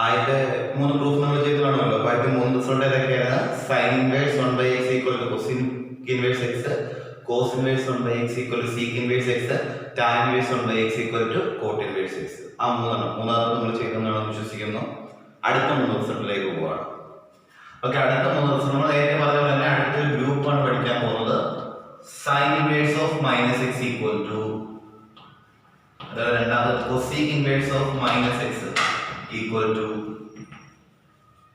അതിന്റെ 3 പ്രൂഫ് നമ്മൾ ചെയ്ത് കാണുമല്ലോ. അപ്പൊ അതിന്റെ 3 റിസൾട്ട് ഏതൊക്കെയാണ്? Sine inverse 1/x equal to cosec inverse x, cos inverse 1/x equal to sec inverse x, tan inverse 1/x equal to cot inverse x. ആ മൂന്നാമത് നമ്മൾ ചെയ്തെന്നാണ് വിശ്വസിക്കുന്നു. അടുത്ത 3 റിസൾട്ടിലേക്ക് പോവാണ്. ഓക്കെ, അടുത്ത 3 റിസൾട്ട് നമ്മൾ നേരത്തെ പറഞ്ഞ പോലെ തന്നെ അടുത്തൊരു ഗ്രൂപ്പാണ് പഠിക്കാൻ പോകുന്നത്. Sine inverse of minus x equal to, രണ്ടാമത് cosec inverse of minus x equal to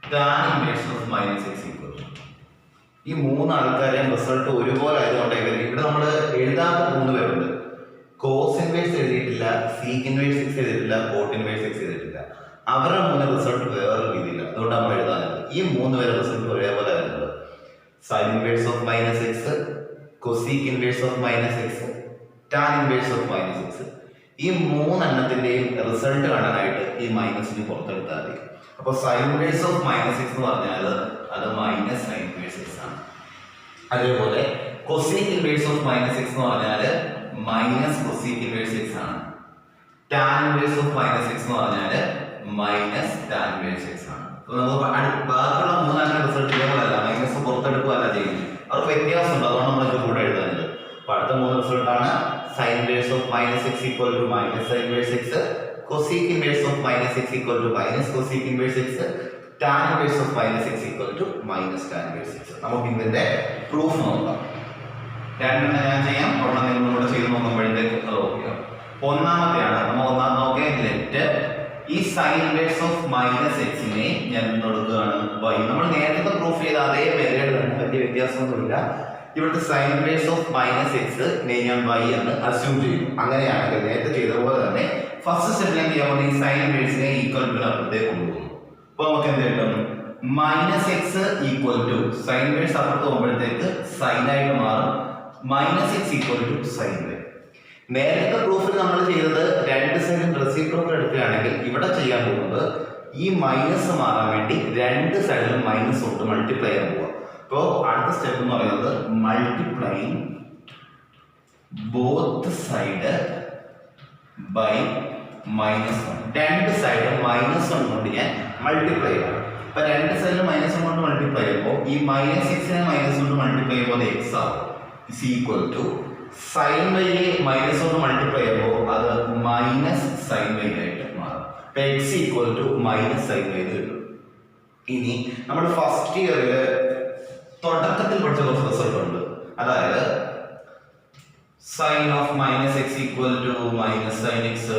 tan inverse of minus x equal to. ഈ 3 ആൾക്കാരെയും റിസൾട്ട് ഒരുപോലെ ആയതുകൊണ്ട് ഇവിടെ നമ്മൾ എഴുതാത്ത 3 പേരുണ്ട്. കോസ് ഇൻവേഴ്സ് എഴുതിയിട്ടില്ല, സീക്ക് ഇൻവേഴ്സ് എക്സ് എഴുതിയിട്ടില്ല, കോട്ട് ഇൻവേഴ്സ് എക്സ് എഴുതിയിട്ടില്ല. അവരുടെ 3 റിസൾട്ട് വേറെ രീതിയില്ല, അതുകൊണ്ട് നമ്മൾ എഴുതാനുള്ളത്. ഈ 3 പേരുടെ റിസൾട്ട് ഒരേപോലെ ആയിരുന്നത്. Sign inverse of minus X, cosec inverse of minus X, tan inverse of minus X. ഈ 3 എണ്ണത്തിന്റെയും റിസൾട്ട് കാണാനായിട്ട് ഈ മൈനസിന് പുറത്തെടുത്താൽ മതി. അപ്പോൾ sign inverse of minus X എന്ന് പറഞ്ഞാൽ അത് മൈനസ് സൈൻ ഇൻവേഴ്സ് എക്സ് ആണ്. അതേപോലെ cosec inverse of minus X എന്ന് പറഞ്ഞാൽ മൈനസ് കൊസീക് ഇൻവേഴ്സ് എക്സ് ആണ്. Tan inverse of minus X എന്ന് പറഞ്ഞാൽ മൈനസ് ടാൻ ഇൻവേഴ്സ് എക്സ് ആണ്. അപ്പോൾ നമുക്ക് ബാക്കിയുള്ള 3 എണ്ണം റിസൾട്ട് ഇതേപോലെയല്ല, മൈനസ് പുറത്തെടുക്കുകയല്ല ചെയ്യുന്നത്. അവർക്ക് വ്യത്യാസമുണ്ട്, അതുകൊണ്ട് നമ്മൾ ഇത് കൂടെ എഴുതുന്നത്. അപ്പോൾ അടുത്ത 3 റിസൾട്ടാണ് sine inverse of minus x equal to minus sine inverse x, cosec inverse of minus x equal to minus cosec inverse x, tan inverse of minus x equal to minus tan inverse x. നമുക്ക് ഇതിന്റെ proof നോക്കാം. രണ്ടെണ്ണം ഞാൻ ചെയ്യാം, ഒരെണ്ണം നിങ്ങൾ കൂടെ ചെയ്ത് നോക്കുമ്പോഴത്തേക്ക് അത് ഓക്കെ. ഒന്നാമത്തെയാണ് നമ്മൾ ഒന്നാമത് നോക്കിയാൽ ലെറ്റ് ഈ സൈൻ ഇൻവേഴ്സ് ഓഫ് മൈനസ് എക്സിനെ ഞാൻ കൊടുക്കുകയാണ് y. നമ്മൾ നേരത്തെ പ്രൂഫ് ചെയ്ത അതേ മെത്തേഡ് തന്നെ, വലിയ വ്യത്യാസമൊന്നുമില്ല. ഇവിടുത്തെ sign inverse of minus X ഞാൻ y എന്ന് അസ്യൂം ചെയ്യുന്നു. അങ്ങനെയാണെങ്കിൽ നേരത്തെ ചെയ്ത പോലെ തന്നെ ഫസ്റ്റ് സ്റ്റെപ്പിലേക്ക് ചെയ്യാൻ ഈ സൈൻ ഇൻവേഴ്സിനെ ഈക്വൽ ടു അപ്പുറത്തേക്ക് കൊണ്ടുപോകുന്നു. അപ്പോൾ നമുക്ക് എന്ത് കിട്ടും? Minus x equal to sine inverse അപ്പുറത്ത് പോകുമ്പോഴത്തേക്ക് സൈൻ ആയിട്ട് മാറും, minus x equal to sine വരും. നേരത്തെ പ്രൂഫിൽ നമ്മൾ ചെയ്തത് 2 സൈഡും റെസിപ്രോക്കൽ എടുക്കുകയാണെങ്കിൽ ഇവിടെ ചെയ്യാൻ പോകുന്നത് ഈ മൈനസ് മാറാൻ വേണ്ടി 2 സൈഡിലും മൈനസ് കൊണ്ട് മൾട്ടിപ്ലൈ ചെയ്യാൻ പോവുക. അപ്പോൾ അടുത്ത സ്റ്റെപ്പ് എന്ന് പറയുന്നത് multiplying both side by -1. 2 side -1 കൊണ്ട് ഞാൻ മൾട്ടിപ്ലൈ ചെയ്യണം. അപ്പൊ 2 സൈഡിൽ -1 കൊണ്ട് മൾട്ടിപ്ലൈ ചെയ്യുമ്പോൾ ഈ -6നെ -1 കൊണ്ട് മൾട്ടിപ്ലൈ ചെയ്യുമ്പോൾ x ആവും. ഇസ് ഈക്വൽ ടു സൈൻ വൈയെ -1 കൊണ്ട് മൾട്ടിപ്ലൈ ചെയ്യുമ്പോൾ അത് മൈനസ് സൈൻ വൈ ആയിട്ട് മാറും. അപ്പൊ x equal to minus sine y കിട്ടും. ഇനി നമ്മൾ ഫസ്റ്റ് ഇയറിൽ തുടക്കത്തിൽ പഠിച്ച കുറച്ച് റിസൾട്ട് ഉണ്ട്. അതായത് sine of minus x equal to minus sine x,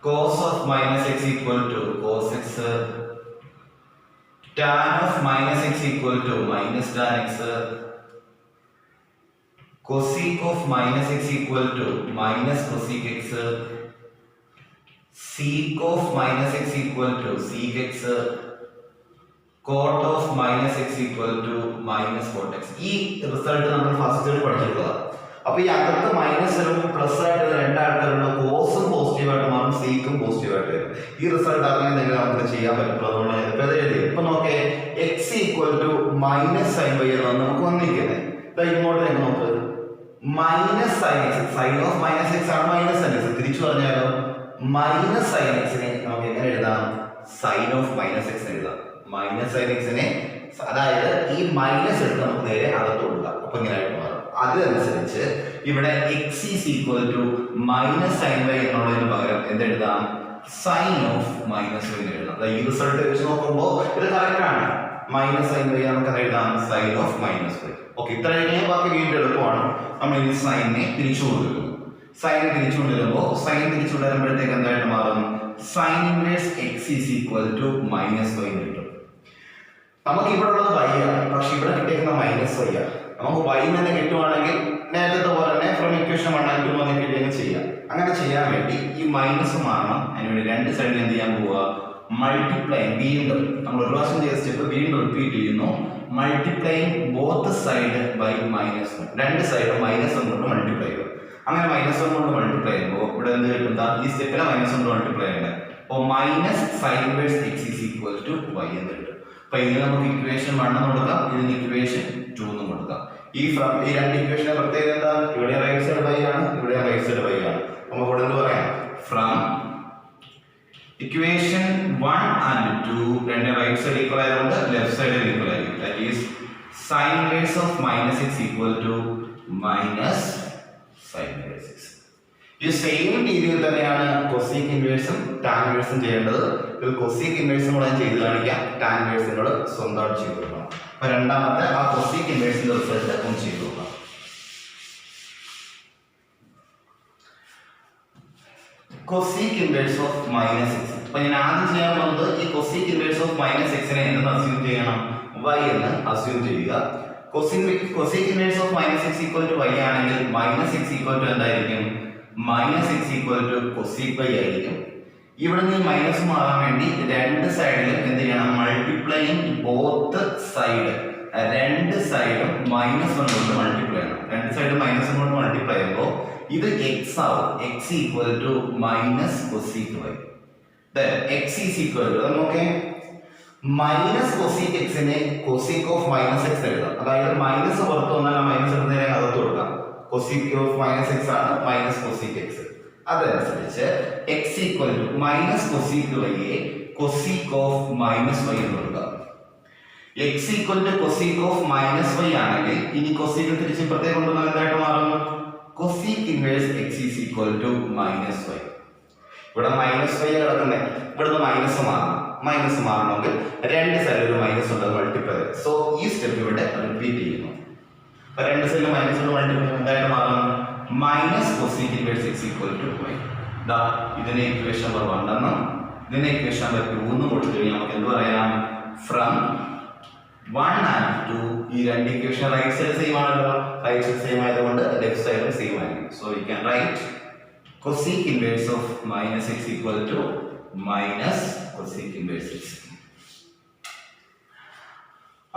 cos of minus x equal to cos x, tan of minus x equal to minus tan x, cosec of minus x equal to minus cosec x, sec of minus x equal to sec x, cot of minus x equal to minus cot x. ഈ result നമ്മൾ first year പഠിച്ചിട്ടുള്ളതാണ്. അപ്പോൾ ഈ അകത്ത് minus വരുമ്പോൾ plus ആയിട്ട് 2 ആൾക്കാരുള്ള കോസും positive ആയിട്ട് മാറും, സീക്കും positive ആയിട്ട് വരും. ഈ റിസൾട്ട് അറിയുന്നെങ്കിൽ നമുക്ക് ചെയ്യാൻ പറ്റും. അതുകൊണ്ട് ഇപ്പോൾ എഴുതി. ഇപ്പൊ നോക്കേ x equal to minus sine y എന്നാണ് നമുക്ക് വന്നിരിക്കുന്നത്. ഇങ്ങോട്ട് ഞങ്ങൾ നോക്ക്, minus sine x, sine of minus x ആണ് മൈനസ് സൈൻ എക്സ്. തിരിച്ചു പറഞ്ഞാലോ മൈനസ് സൈൻ എക്സിനെ നമുക്ക് എങ്ങനെ എഴുതാം? സൈൻ ഓഫ് മൈനസ് എക്സ് എഴുതാം. മൈനസ് സൈൻ എക്സിനെ, അതായത് ഈ മൈനസ് എടുത്ത് നമുക്ക് നേരെ അകത്ത് കൊടുക്കാം. അപ്പൊ ഇങ്ങനെ ആയിട്ട് മാറും. അതനുസരിച്ച് ഇവിടെ x is equal to minus sine y എന്നുള്ളതിന് പകരം എന്തെഴുതാം? സൈൻ ഓഫ് മൈനസ് വൈ എഴുതാം. ഈ റിസൾട്ട് വെച്ച് നോക്കുമ്പോൾ ഇത് കറക്റ്റ് ആണ്. മൈനസ് സൈൻ വൈ നമുക്ക് എഴുതാം sine of minus y. Okay, ഇത്ര കഴിഞ്ഞാൽ ബാക്കി വീണ്ടും എളുപ്പമാണ്. നമ്മൾ ഈ സൈനെ തിരിച്ചു കൊണ്ടുവരുന്നു. സൈൻ തിരിച്ചു കൊണ്ടുവരുമ്പോൾ സൈൻ തിരിച്ചു കൊണ്ടുവരുമ്പോഴത്തേക്ക് എന്തായിട്ട് മാറും? Sine inverse x is equal to minus y കിട്ടും. നമുക്ക് ഇവിടെ ഉള്ളത് y ആണ്, പക്ഷെ ഇവിടെ കിട്ടിയിരിക്കുന്ന മൈനസ് y ആണ്. നമുക്ക് y തന്നെ കിട്ടുവാണെങ്കിൽ നേരത്തെ പോലെ തന്നെ ഫ്രം ഇക്വേഷൻ 1 and 2 കിട്ടിയെങ്കിൽ ചെയ്യാം. അങ്ങനെ ചെയ്യാൻ വേണ്ടി ഈ മൈനസ് മാറണം. അതിനുവേണ്ടി 2 സൈഡിൽ എന്ത് ചെയ്യാൻ പോവുക? മൾട്ടിപ്ലൈ, വീണ്ടും നമ്മൾ ഒരു പ്രാവശ്യം ചെയ്ത സ്റ്റെപ്പ് വീണ്ടും റിപ്പീറ്റ് ചെയ്യുന്നു. Multiplying both side by -1. 2 side -1 കൊണ്ട് മൾട്ടിപ്ലൈ ചെയ്യുക. അങ്ങനെ -1 കൊണ്ട് മൾട്ടിപ്ലൈ ചെയ്യുമ്പോൾ ഇവിടെ എന്ത് കിട്ടും? ഈ സ്റ്റെപ്പിലെ -1 കൊണ്ട് മൾട്ടിപ്ലൈ ചെയ്യണം. അപ്പോൾ minus sine inverse x is equal to y എന്ന് കിട്ടും. അപ്പൊ ഇതിന് നമുക്ക് ഇക്വേഷൻ 1 എന്ന് കൊടുക്കാം, ഇതിന് ഇക്വേഷൻ 2 എന്ന് കൊടുക്കാം. ഈ 2 ഇക്വേഷന്റെ പ്രത്യേകത എന്താ? ഇവിടെ റൈറ്റ് സൈഡ് y ആണ്, ഇവിടെ റൈറ്റ് സൈഡ് y ആണ്. നമുക്ക് ഇവിടെ എന്ത് പറയാം? ഫ്രം ഇക്വേഷൻ 1 and 2 രണ്ട് റൈറ്റ് സൈഡ് ഈക്വൽ ആയതുകൊണ്ട് ലെഫ്റ്റ് സൈഡ് ഈക്വൽ ആയിരിക്കും. That is sin inverse of -x equal to minus sin inverse x. ഈ സെയിം രീതിയിൽ തന്നെയാണ് കൊസീക് ഇൻവേഴ്സും ടാൻ ഇൻവേഴ്സും ചെയ്യേണ്ടത്. ഇതിൽ കൊസീക് ഇൻവേഴ്സും കൂടെ ചെയ്ത് കാണിക്കാം, ടാൻ ഇൻവേഴ്സും കൂടെ സ്വന്തമായിട്ട് ചെയ്ത് കൊടുക്കണം. അപ്പൊ രണ്ടാമത്തെ ആ കൊസീക് ഇൻവേഴ്സിന്റെ റിസൾട്ട് ഒന്ന് ചെയ്ത് നോക്കാം. Cosec inverse of -x. അപ്പൊ ഞാൻ ആദ്യം ചെയ്യാൻ പോകുന്നത് ഈ കൊസീക് ഇൻവേഴ്സ് ഓഫ് -x നെ എന്തെന്ന് അസ്യൂം ചെയ്യണം? y എന്ന് അസ്യൂം ചെയ്യുക. Cosec inverse of -x equal to y ആണെങ്കിൽ -x ഈക്വൽ ടു എന്തായിരിക്കും? -x equal to cosec y ആയിരിക്കും. ഇവിടെ നിന്ന് മൈനസ് മാറാൻ വേണ്ടി രണ്ട് സൈഡിലും എന്ത് ചെയ്യണം? മൾട്ടിപ്ലൈയിങ് ബോത്ത് സൈഡ്, രണ്ട് സൈഡും -1 കൊണ്ട് മൾട്ടിപ്ലൈ ചെയ്യണം. രണ്ട് സൈഡും -1 കൊണ്ട് മൾട്ടിപ്ലൈ ചെയ്യുമ്പോൾ ഇത് x ആവും. x equal to minus cosec y. then x is equal to നോക്കേ, മൈനസ് കൊസീക് എക്സിനെ കൊസീക് ഓഫ് -x എഴുതാം. അതായത് മൈനസ് പുറത്ത് വന്നാൽ ആ മൈനസ് എടുത്തതിനെ അകത്ത് കൊടുക്കാം. കൊസീക് ഓഫ് -x ആണ് മൈനസ് കൊസീക് എക്സ്. അതനുസരിച്ച് x equal to minus cosec വൈയെ കൊസീക് ഓഫ് -y എന്ന് കൊടുക്കാം. x equal to cosec of -y ആണെങ്കിൽ ഇനി കൊസീക് തിരിച്ച് ഇപ്പുറത്തേക്ക് കൊണ്ടുവന്നാൽ എന്തായിട്ട് മാറും? Cosec inverse x is equal to -y. ഇവിടെ -y കിടക്കുന്നേ, ഇവിടുന്ന് മൈനസ് മാറണം. മൈനസ് മാറണമെങ്കിൽ രണ്ട് സൈഡിൽ ഒരു മൈനസ് ഉണ്ട്, മൾട്ടിപ്ലൈ. സോ ഈ സ്റ്റെപ്പ് ഇവിടെ റിപ്പീറ്റ് ചെയ്യുന്നു. അപ്പൊ രണ്ട് സൈഡിൽ മൈനസ് കൊണ്ട് മൾട്ടിപ്ലൈ എന്തായിട്ട് മാറും? Minus cosec inverse x equal to y. ദാ ഇതിനെ ഇക്വേഷൻ നമ്പർ 1 എന്നും ഇതിനെ ഇക്വേഷൻ നമ്പർ 2 എന്നും കൊടുത്തു കഴിഞ്ഞാൽ നമുക്ക് എന്ത് പറയാം? ഫ്രം 1 and 2 ഈ രണ്ട് ഇക്വേഷൻ റൈറ്റ് സൈഡ് സെയിം ആണല്ലോ. റൈറ്റ് സൈഡ് സെയിം ആയതുകൊണ്ട് ലെഫ്റ്റ് സൈഡും സെയിം ആയിരിക്കും. So we can write cosec inverse of -x equal to minus cosec inverse x.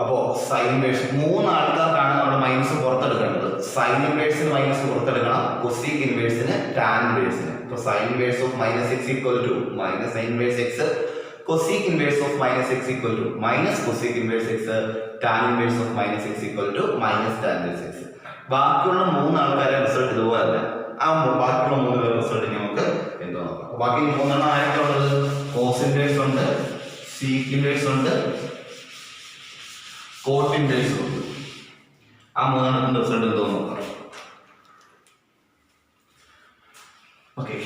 അപ്പോ സൈൻ ഇൻവേഴ്സ് മൂന്ന് ആൾക്കാർക്കാണ് നമ്മൾ മൈനസ് പുറത്തെടുക്കേണ്ടത്. സൈൻ ഇൻവേഴ്സിന് മൈനസ് പുറത്തെടുക്കണം, കൊസീക് ഇൻവേഴ്സിന് ടാൻ ഇൻവേഴ്സിന്. അപ്പൊ sine inverse of -x equal to minus sin inverse x, cosec inverse of -x equal to minus cosec inverse x, tan inverse of -x equal to minus tan inverse x. ബാക്കിയുള്ള മൂന്ന് ആൾക്കാരെ result ഇതുപോലല്ല. ആ ബാക്കിയുള്ള മൂന്ന് പേരുടെ result നമുക്ക് എന്തോ നോക്കാം. ബാക്കി മൂന്നെണ്ണം ആരൊക്കെ ഉള്ളത്? കോസ് ഇൻവേഴ്സ് ഉണ്ട്, സീക്ക് ഇൻവേഴ്സ് ഉണ്ട്, കോട്ട് ഇൻവേഴ്സ് ഉണ്ട്. ആ മൂന്നെണ്ണത്തിന്റെ റിസൾട്ട് എന്തോ നോക്കാം. Okay,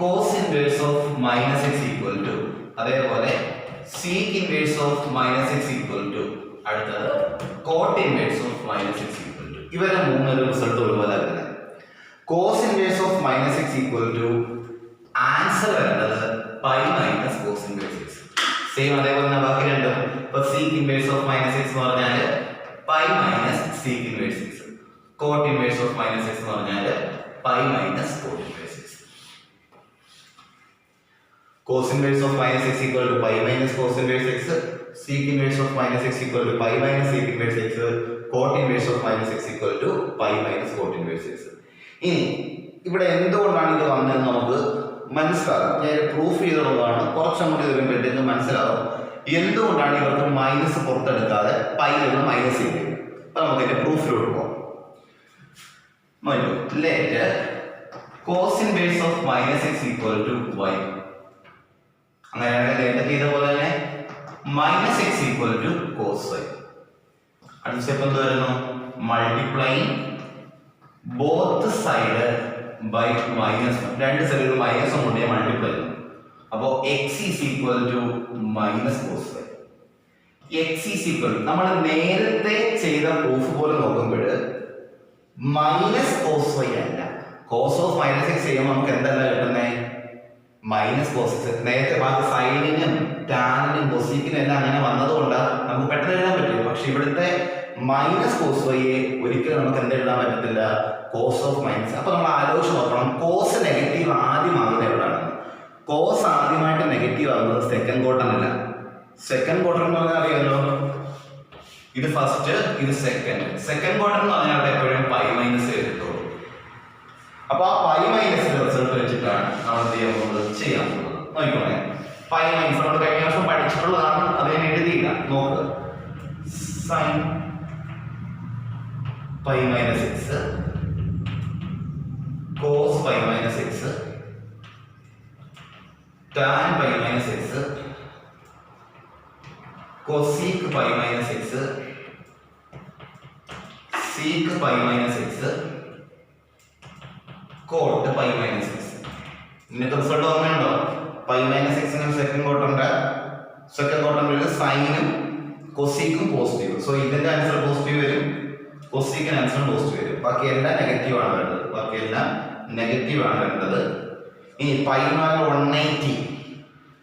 cos inverse of -x equal to, അതേപോലെ sec inverse of -x equal to, അടുത്തത് cot inverse of -x equal to. ഇവരെ മൂന്നൊരു റിസൾട്ട് ഒരുപോലെ വരുന്നത്. Cos inverse of -x equal to answer വരുന്നത് pi minus cos inverse x. Same അതേപോലെ തന്നെ ബാക്കി രണ്ടും. ഇപ്പൊ സീക്ക് ഇൻവേഴ്സ് ഓഫ് -x എന്ന് പറഞ്ഞാൽ pi minus sec inverse x. Cot inverse of -x എന്ന് പറഞ്ഞാൽ pi minus cot inverse x. Cos inverse of -x equal to pi minus cos inverse x, sec inverse of -x equal to pi minus sec inverse x, cot inverse of -x equal to pi minus cot inverse x. ഇനി ഇവിടെ എന്തുകൊണ്ടാണ് ഇത് വന്നതെന്ന് നമുക്ക് മനസ്സിലാകും. ഞാൻ proof ചെയ്തുള്ളതാണ്. കുറച്ചും കൂടി വരുമ്പോഴത്തേക്ക് മനസ്സിലാവും എന്തുകൊണ്ടാണ് ഇവർക്ക് മൈനസ് പുറത്തെടുക്കാതെ പൈയിൽ നിന്ന് മൈനസ് ചെയ്യുന്നത്. അപ്പൊ നമുക്ക് അതിന്റെ പ്രൂഫിലോട്ട് പോകാം. Let cos inverse of -x equal to y. അങ്ങനെയാണെങ്കിൽ നേരത്തെ ചെയ്ത പോലെ തന്നെ -x equal to cos y. അടുത്ത സ്റ്റെപ്പ് എന്ത് വരുന്നു? Multiplying both side by -1. രണ്ട് സൈഡിൽ -1 കൊണ്ട് മൾട്ടിപ്ലൈ ചെയ്യുന്നു. അപ്പോൾ x is equal to minus cos y. x is equal to നമ്മൾ നേരത്തെ ചെയ്ത പ്രൂഫ് പോലെ നോക്കുമ്പോൾ മൈനസ് കോസ് y അല്ല, കോസ് ഓഫ് -x ചെയ്യുമ്പോൾ നമുക്ക് എന്തല്ല കിട്ടുന്നത്? Minus cos x. നേരത്തെ ബാക്കി സൈനിനും ടാനിനും കൊസീക്കിനും എല്ലാം അങ്ങനെ വന്നതുകൊണ്ടാണ് നമുക്ക് പെട്ടെന്ന് എഴുതാൻ പറ്റില്ല. പക്ഷെ ഇവിടുത്തെ മൈനസ് കോസ് വൈയെ ഒരിക്കലും നമുക്ക് എന്ത് എഴുതാൻ പറ്റത്തില്ല? Cos of minus. അപ്പൊ നമ്മൾ ആലോചിച്ച് നോക്കണം, കോസ് നെഗറ്റീവ് ആദ്യം ആകുന്നത് എവിടെയാണ്? കോസ് ആദ്യമായിട്ട് നെഗറ്റീവ് ആകുന്നത് സെക്കൻഡ് ക്വാർട്ടറിലല്ല. സെക്കൻഡ് ക്വാർട്ടർ എന്ന് പറഞ്ഞാൽ അറിയാലോ, ഇത് ഫസ്റ്റ്, ഇത് സെക്കൻഡ്. സെക്കൻഡ് ക്വാർട്ടർ എന്ന് പറഞ്ഞാൽ അവിടെ എപ്പോഴും പൈ മൈനസ് എഴുതുള്ളൂ. അപ്പൊ ആ പൈ മൈനസിന്റെ റിസൾട്ട് വെച്ചിട്ടാണ് നമ്മൾ എന്ത് ചെയ്യാൻ പോകുന്നത്? ചെയ്യാൻ പോകുന്നത്. നോക്കിക്കോണേ, പൈ മൈനസ് നമ്മൾ കഴിഞ്ഞ വർഷം പഠിച്ചിട്ടുള്ളതാണ്, അത് ഞാൻ എഴുതിയില്ല. നോക്കുക, sine pi minus x, cos pi minus x, tan pi minus x cosec pi minus x sec pi minus x cot pi minus x. ഇതിന്റെ റിസൾട്ട് ഓർമ്മയുണ്ടോ? പൈ മൈനസ് എക്സിനും സെക്കൻഡ് ക്വാഡ്രന്റിൽ സൈനും കൊസീക്കും പോസിറ്റീവ്. സോ ഇതിന്റെ ആൻസർ പോസിറ്റീവ് വരും, കൊസീക്കിന് ആൻസർ പോസിറ്റീവ് വരും. ബാക്കി എല്ലാം നെഗറ്റീവ് ആണ് വേണ്ടത്. ഇനി പൈ എന്ന് പറഞ്ഞാൽ 180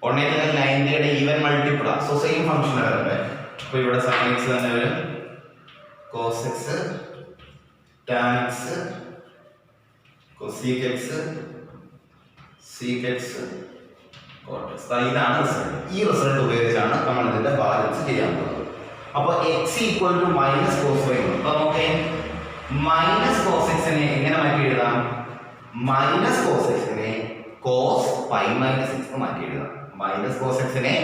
90യുടെ ഈവൻ മൾട്ടിപ്പിൾ ആണ്. സോ സെയിം ഫംഗ്ഷൻ വരണ്ടേ. അപ്പൊ ഇവിടെ സൈൻ എക്സ് തന്നെ വരും, cos x tan x cosec x sec x cot x. ഇതാണ് റിസൾട്ട്. ഈ റിസൾട്ട് ഉപയോഗിച്ചാണ് നമ്മൾ ഇതിന്റെ ബാലൻസ് ചെയ്യാൻ പോകുന്നത്. അപ്പൊ x equal to minus cos y. അപ്പൊ നോക്കേ, മൈനസ് കോസ് എക്സിനെ എങ്ങനെ മാറ്റി എഴുതാം? മൈനസ് കോസ് എക്സിനെ കോസ് പൈ മൈനസ് എക്സ് മാറ്റി എഴുതാം. മൈനസ് കോസ് എക്സിനെ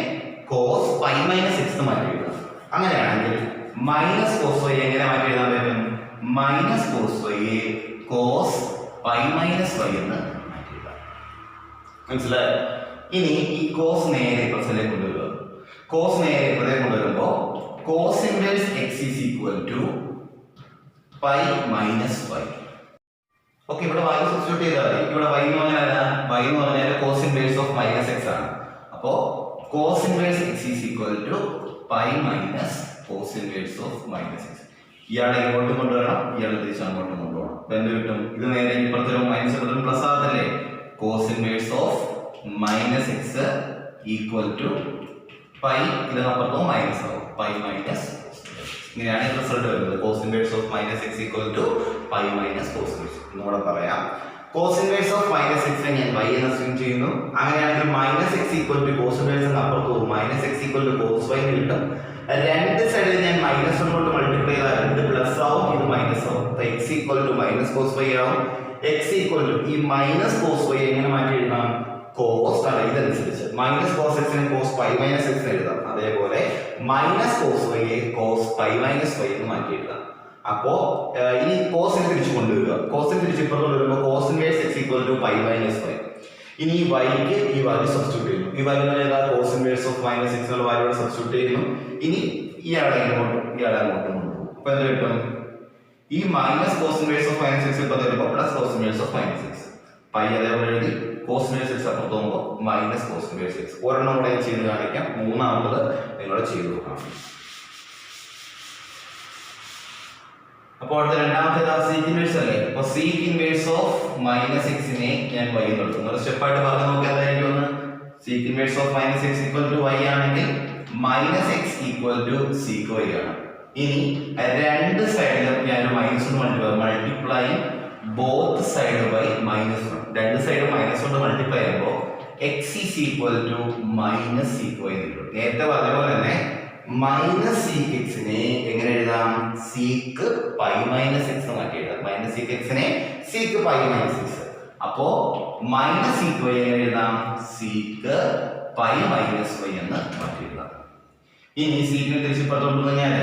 കോസ് പൈ മൈനസ് എക്സ് മാറ്റി എഴുതാം. അങ്ങനെയാണെങ്കിൽ മൈനസ് കോസ് വൈ എങ്ങനെ മാറ്റി എഴുതാൻ പറ്റും? മൈനസ് കോസ് വൈയെ കോസ് പൈ മൈനസ് വൈ എന്ന് മാറ്റി എഴുതാം. മനസ്സിലായോ? ഇനി ഈ കോസ് നേരെ ഇപ്പുറത്തേക്ക് കൊണ്ടുവരിക. കോസ് നേരെ ഇപ്പുറത്തേക്ക് കൊണ്ടുവരുമ്പോ cos inverse x is equal to pi minus y. Okay, ഇവിടെ വാല്യൂ സബ്സ്റ്റിറ്റ്യൂട്ട് ചെയ്താൽ മതി. ഇവിടെ y എന്ന് പറഞ്ഞാൽ cos inverse of minus x ആണ്. അപ്പോ cos inverse x is equal to pi minus cos inverse of minus x. ഇയാളെ ഇങ്ങോട്ടും കൊണ്ടുവരണം, ഇയാളെ തിരിച്ച് അങ്ങോട്ടും കൊണ്ടുപോകണം. അപ്പൊ എന്ത് കിട്ടും? ഇത് നേരെ ഇപ്പുറത്തെ മൈനസ് ഇപ്പുറത്തെ പ്ലസ് ആകത്തില്ലേ? Cos inverse of minus x equal to pi, ഇതിനപ്പുറത്തും മൈനസ് ആവും, പൈ മൈനസ്. ഇങ്ങനെയാണ് ഈ റിസൾട്ട് വരുന്നത്. Cos inverse of minus x equal to pi minus cos inverse. എന്നൂടെ പറയാം, കോസ് ഇൻവേഴ്സ് ഓഫ് മൈനസ് എക്സിനെ ഞാൻ y എന്ന് അസ്യൂം ചെയ്യുന്നു. അങ്ങനെയാണെങ്കിൽ minus x equal to cos inverse അപ്പുറത്ത് പോകും, minus x equal to cos y കിട്ടും. രണ്ട് സൈഡിൽ ഞാൻ മൈനസ് കൊണ്ട് മൾട്ടിപ്ലൈ ചെയ്താൽ ഇത് പ്ലസ് ആവും, ഇത് മൈനസ് ആവും. അപ്പൊ x equal to minus cos y ആവും. എക്സ് ഈക്വൽ ടു ഈ മൈനസ് കോസ് വൈ എങ്ങനെ മാറ്റി എഴുതാം? കോസ് ആണ് ഇതനുസരിച്ച്. മൈനസ് കോസ് എക്സിനെ കോസ് പൈ മൈനസ് എക്സ് എഴുതാം. അതേപോലെ മൈനസ് കോസ് വൈയെ കോസ് പൈ മൈനസ് വൈ എന്ന് മാറ്റി എഴുതാം. അപ്പോ ഇനി കോസിനെ തിരിച്ചു കൊണ്ടുവരിക. കോസിനെ തിരിച്ച് ഇപ്പുറത്ത് കൊണ്ടുവരുമ്പോൾ cos inverse x equal to pi minus y. ഇനി ഈ വൈക്ക് ഈ വാല്യൂ സബ്സ്റ്റിറ്റ്യൂട്ട് ചെയ്യുന്നു. ഈ value cos inverse of minus x എന്നുള്ള വാല്യൂ സബ്സ്റ്റിറ്റ്യൂട്ട് ചെയ്യുന്നു. ഇനി ഇയാളെ അങ്ങോട്ടും കൊണ്ടുപോകും. അപ്പൊ എന്ത് കിട്ടും? ഈ minus cos inverse of minus x ഇപ്പൊ തരുമ്പോൾ plus cos inverse of minus x. Pi അതേപോലെ എഴുതി കോസ് ഇൻവേഴ്സ് എക്സ് അപ്പുറത്ത് പോകുമ്പോൾ മൈനസ് കോസ് ഇൻവേഴ്സ് എക്സ്. ഒരെണ്ണം കൂടെ ചെയ്ത് കാണിക്കാം, മൂന്നാമത് നിങ്ങളോട് ചെയ്തു നോക്കാം. അപ്പോൾ അടുത്ത രണ്ടാമത്തെ സീക്ക് ഇൻവേഴ്സ് അല്ലേ? അപ്പൊ സീക്ക് ഇൻവേഴ്സ് ഓഫ് മൈനസ് എക്സിനെ ഞാൻ y എന്ന് എടുക്കും. ഒരു സ്റ്റെപ്പായിട്ട് പറഞ്ഞു നോക്കിയാൽ എന്തായിരിക്കും? ഒന്ന് sec inverse of minus x equal to y ആണെങ്കിൽ minus x equal to sec y ആണ്. ഇനി രണ്ട് സൈഡിലും ഞാൻ മൈനസ് കൊണ്ട് multiply both side by minus 1. രണ്ട് സൈഡ് മൈനസ് കൊണ്ട് മൾട്ടിപ്ലൈ ചെയ്യുമ്പോൾ x is equal to minus sec y എന്ന് കിട്ടും. നേരത്തെ പറഞ്ഞ പോലെ തന്നെ മൈനസ് സീക്ക് എക്സിനെ എങ്ങനെ എഴുതാം? സീക്ക് പൈ മൈനസ് എക്സ് മാറ്റി എഴുതാം. മൈനസ് സീക്ക് എക്സിനെ സീക്ക് പൈ മൈനസ് എക്സ്. അപ്പോ മൈനസ് സീക്ക് വൈ എങ്ങനെ എഴുതാം? സീക്ക് പൈ മൈനസ് വൈ എന്ന് മാറ്റി എഴുതാം. ഇനി സീക്കിനെ തിരിച്ച് ഇപ്പുറത്തോട്ട് കഴിഞ്ഞാൽ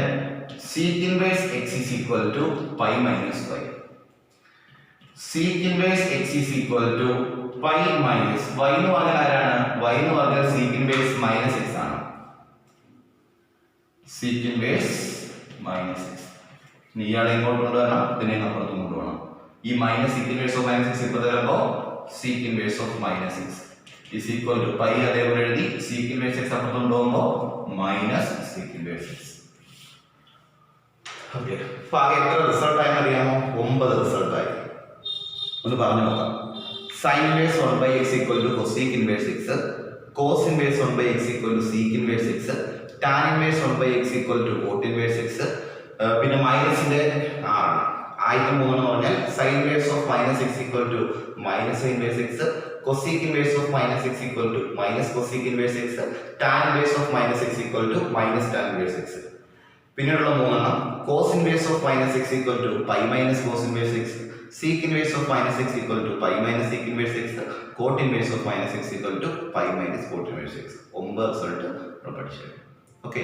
sec inverse x is equal to pi minus y. Sec inverse x is equal to pi minus y എന്ന് പറഞ്ഞാൽ ആരാണ്? വൈ എന്ന് പറഞ്ഞാൽ സീക്ക് ഇൻവേഴ്സ് മൈനസ് എക്സ് ആണ്. Sec inverse minus x. ഇയാളെ ഇങ്ങോട്ട് കൊണ്ടുവരണം, ഇതിനെ അപ്പുറത്ത് കൊണ്ടുപോകണം. ഈ minus sec inverse of minus x ഇപ്പൊ തരുമ്പോൾ sec inverse of minus x is equal to pi അതേപോലെ എഴുതി സീക്ക് ഇൻവേഴ്സ് എക്സ് അപ്പുറത്ത് കൊണ്ടുപോകുമ്പോൾ minus sec inverse X. Okay, അപ്പൊ ആകെ എത്ര റിസൾട്ട് ആയെന്ന് അറിയാമോ? 9 റിസൾട്ട് ആയി. ഒന്ന് പറഞ്ഞു നോക്കാം. Sine inverse 1/x equal to cosec inverse x, cos inverse 1/x equal to sec inverse x, tan inverse 1/x equal to cot inverse x. പിന്നെ മൈനസിന്റെ ആദ്യത്തെ മൂന്നെന്ന് പറഞ്ഞാൽ sine inverse of minus x equal to minus inverse x, cosec inverse of minus x equal to minus cosec inverse x, tan inverse of minus x equal to minus tan inverse x. പിന്നീടുള്ള മൂന്നെണ്ണം cos inverse of minus x equal to pi minus cos inverse x, sec inverse of minus x equal to pi minus sec inverse x, cot inverse of minus x equal to pi minus cot inverse x. 9 result പഠിച്ചു. Okay.